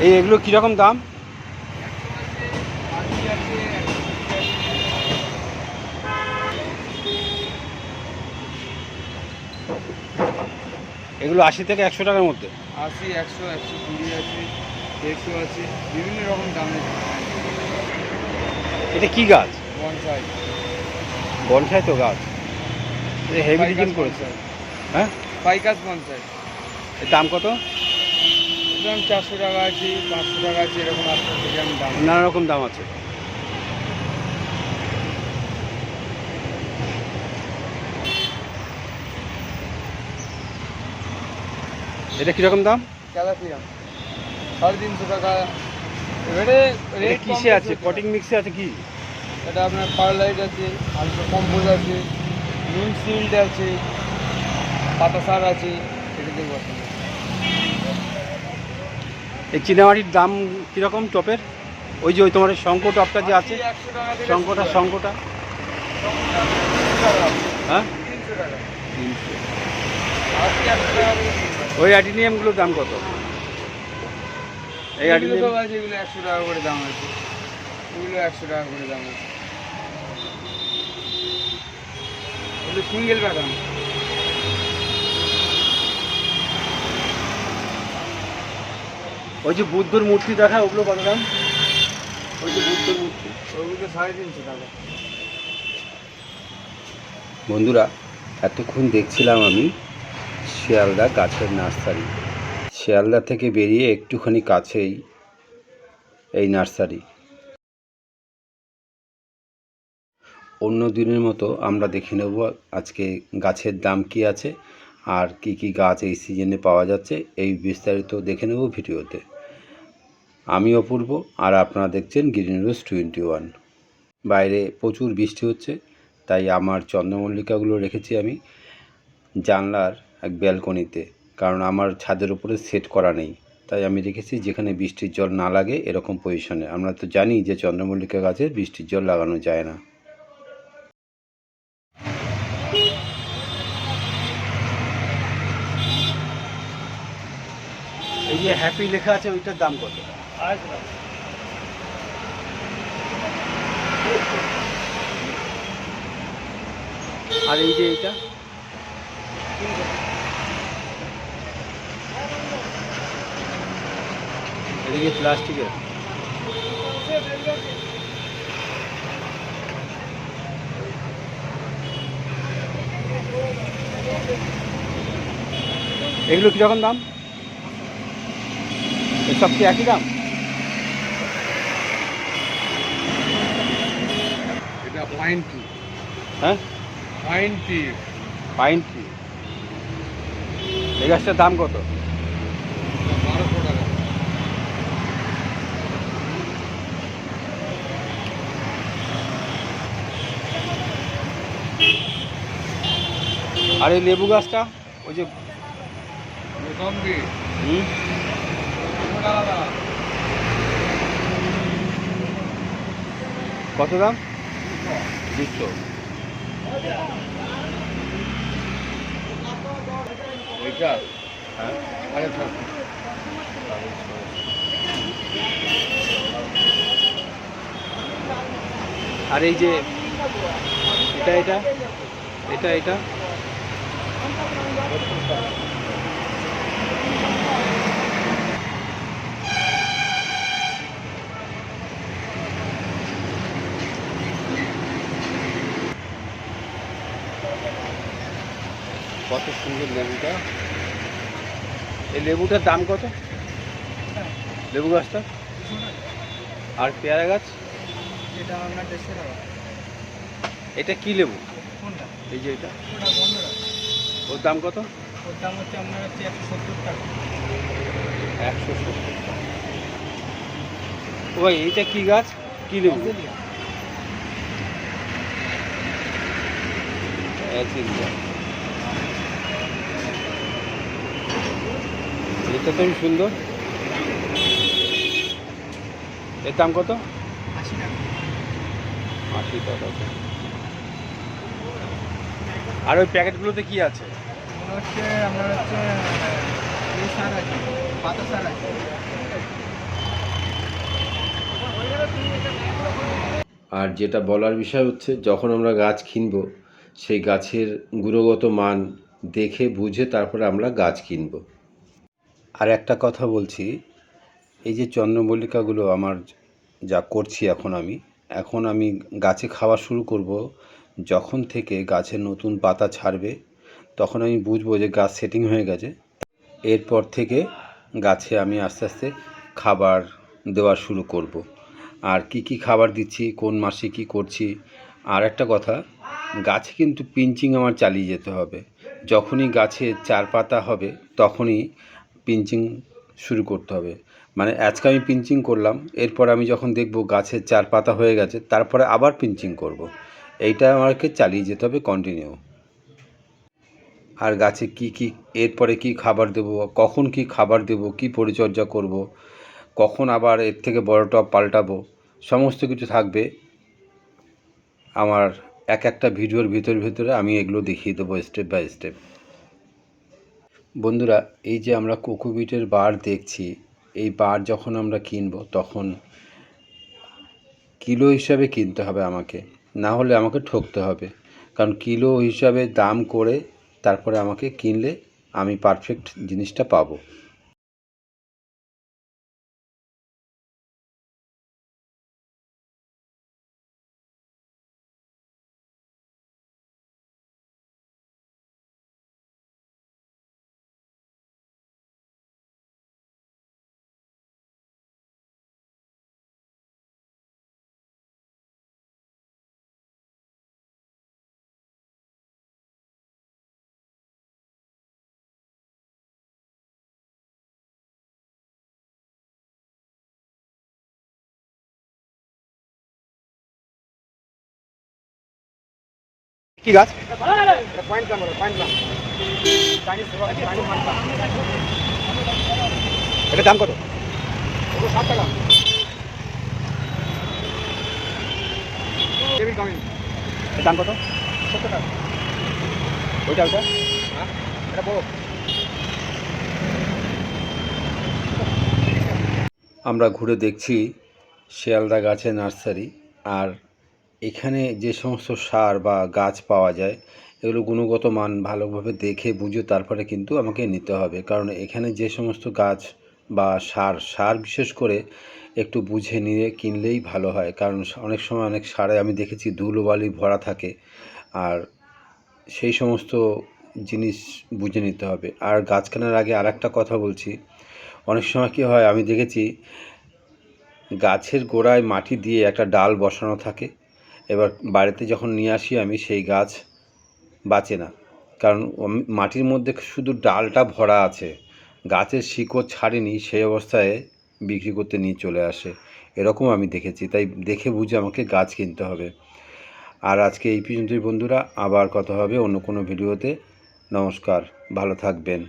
এগুলো কীরকম দাম? এগুলো 80 থেকে 100 টাকার মধ্যে। 80, 100, 120 আছে, 150 আছে, বিভিন্ন রকম দামের। এটা কি গাছ? বনসাই। বনসাই তো গাছ, হেভি ডিজাইন করেছে। হ্যাঁ, ফাইকাস বনসাই। এর দাম কত? দাম 400 টাকা আছে, 500 টাকা আছে, এরকম আপনার ডিজাইন দাম, নানা রকম দাম আছে। এটা কীরকম দাম? ক্যালাথিয়াম 350 টাকা। এবারে রেট কিসে আছে? কটিং মিক্সে আছে কি? এটা আপনার পারলাইট আছে, আলট্রা কম্পোজ আছে, নিম সিল্ড আছে, পাতা সার আছে। এটা দেখবো আপনার। এই চীনামাটির দাম কীরকম টপের? ওই যে ওই তোমার শঙ্খ টপটা যে আছে, 100 টাকা থেকে শঙ্খটা হ্যাঁ 300 টাকা। 300। 80, 100 টাকা থেকে। ওই অ্যাডিনিয়ামগুলোর দাম কত? এই এগুলো অ্যাডিনিয়াম সব আছে, এগুলো 100 টাকা করে দাম আছে, এগুলো 100 টাকা করে দাম আছে। এগুলো সিঙ্গেল প্যাটার্ন। ওই যে বুদ্ধর মূর্তি দেখা, ওগুলো কত দাম? ওই যে বুদ্ধর মূর্তি, ওগুলো 350 টাকা। বন্ধুরা, এতক্ষণ দেখছিলাম আমি শিয়ালদা গাছের নার্সারি। শিয়ালদা থেকে বেরিয়ে একটুখানি কাছেই এই নার্সারি। অন্য দিনের মতো আমরা দেখে নেব আজকে গাছের দাম কি আছে আর কি কি গাছ এই সিজনে পাওয়া যাচ্ছে, এই বিস্তারিত দেখে নেব ভিডিওতে। আমি অপূর্ব, আর আপনারা দেখছেন গ্রিন রোজ 21। বাইরে প্রচুর বৃষ্টি হচ্ছে, তাই আমার চন্দ্রমল্লিকাগুলো রেখেছি আমি জানলার এক ব্যালকনিতে, কারণ আমার ছাদের উপরে সেট করা নেই। তাই আমি রেখেছি যেখানে বৃষ্টির জল না লাগে এরকম পজিশনে। আমরা তো জানি যে চন্দ্রমল্লিকা গাছে বৃষ্টির জল লাগানো যায় না। এই যে হ্যাপি লেখা আছে, ওইটার দাম কত? আর এই যে এইটা, এদিকে প্লাস্টিকের। এগুলো কীরকম দাম? সব কি একই দাম? এটা পাইন ট্রি। হ্যাঁ, পাইন ট্রি। Pine tree. এই গাছটার দাম কত? 1200 টাকা। আর এই লেবু গাছটা, ওই যে মোসাম্বি হুম, 200 টাকা। কত দাম? 200। ওইটা হ্যাঁ, 750। আর এই যে এটা এটা এটা এটা কত সুন্দর লেবুটা। এই লেবুটার দাম কত? লেবু গাছটা আর পেয়ারা গাছ, এটা আপনার 150 টাকা। এটা কি লেবু? কোনটা? এই যে এটা, ওটা বন্ধুরা। ওর দাম কত? ওর দাম হচ্ছে আপনার 170 টাকা। 170 টাকা। ওই এইটা কি গাছ, কি লেবু? অ্যাচিলিয়া। এটা তো সুন্দর। এর দাম কত? 80 টাকা। 80 টাকা। আর ওই প্যাকেটগুলোতে কি আছে? মনে হচ্ছে আপনার হচ্ছে এই সার আছে, পাতা সার আছে। আর যেটা বলার বিষয় হচ্ছে, যখন আমরা গাছ কিনব সেই গাছের গুণগত মান দেখে বুঝে তারপরে আমরা গাছ কিনব। আর একটা কথা বলছি, এই যে চন্দ্রমল্লিকাগুলো আমার যা করছি এখন আমি গাছে খাওয়া শুরু করব যখন থেকে গাছের নতুন পাতা ছাড়বে, তখন আমি বুঝবো যে গাছ সেটিং হয়ে গেছে। এরপর থেকে গাছে আমি আস্তে আস্তে খাবার দেওয়া শুরু করব। আর কি কি খাবার দিচ্ছি, কোন মাসে কি করছি। আর একটা কথা, গাছে কিন্তু পিঞ্চিং আমার চালিয়ে যেতে হবে। যখনই গাছে চার পাতা হবে তখনই পিঞ্চিং শুরু করতে হবে। মানে আজকে আমি পিঞ্চিং করলাম, এরপর আমি যখন দেখব গাছের চার পাতা হয়ে গেছে তারপরে আবার পিঞ্চিং করব। এইটা আমাকে চালিয়ে যেতে হবে কন্টিনিউ। আর গাছে কি এরপরে কি খাবার দেব, কখন কি খাবার দেব, কি পরিচর্যা করব, কখন আবার এর থেকে বড় টব পাল্টাবো, সমস্ত কিছু থাকবে আমার একটা ভিডিওর ভিতরে আমি এগুলো দেখিয়ে দেবো স্টেপ বাই স্টেপ। বন্ধুরা, এই যে আমরা কোকোপিটের বার দেখছি, এই বার যখন আমরা কিনবো তখন কিলো হিসাবে কিনতে হবে আমাকে, না হলে আমাকে ঠকতে হবে। কারণ কিলো হিসাবে দাম করে তারপরে আমাকে কিনলে আমি পারফেক্ট জিনিসটা পাবো। কি গাছ? এটার দাম কত? 7 টাকা। এর দাম কত? 70 টাকা। ওইটা হ্যাঁ, এটা বড়। আমরা ঘুরে দেখছি শিয়ালদা গাছের নার্সারি। আর এখানে যে সমস্ত সার বা গাছ পাওয়া যায় এগুলো গুণগত মান ভালোভাবে দেখে বুঝে তারপরে কিন্তু আমাকে নিতে হবে। কারণ এখানে যে সমস্ত গাছ বা সার বিশেষ করে একটু বুঝে নিয়ে কিনলেই ভালো হয়। কারণ অনেক সময় অনেক সারে আমি দেখেছি ধুলোবালি ভরা থাকে, আর সেই সমস্ত জিনিস বুঝে নিতে হবে। আর গাছ কেনার আগে আর একটা কথা বলছি, অনেক সময় কী হয় আমি দেখেছি গাছের গোড়ায় মাটি দিয়ে একটা ডাল বসানো থাকে, এবার বাড়িতে যখন নিয়ে আসি আমি সেই গাছ বাঁচে না। কারণ মাটির মধ্যে শুধু ডালটা ভরা আছে, গাছের শিকড় ছাড়েনি, সেই অবস্থায় বিক্রি করতে নিয়ে চলে আসে। এরকম আমি দেখেছি, তাই দেখে বুঝে আমাকে গাছ কিনতে হবে। আর আজকে এই পর্যন্তই বন্ধুরা, আবার কথা হবে অন্য কোনো ভিডিওতে। নমস্কার, ভালো থাকবেন।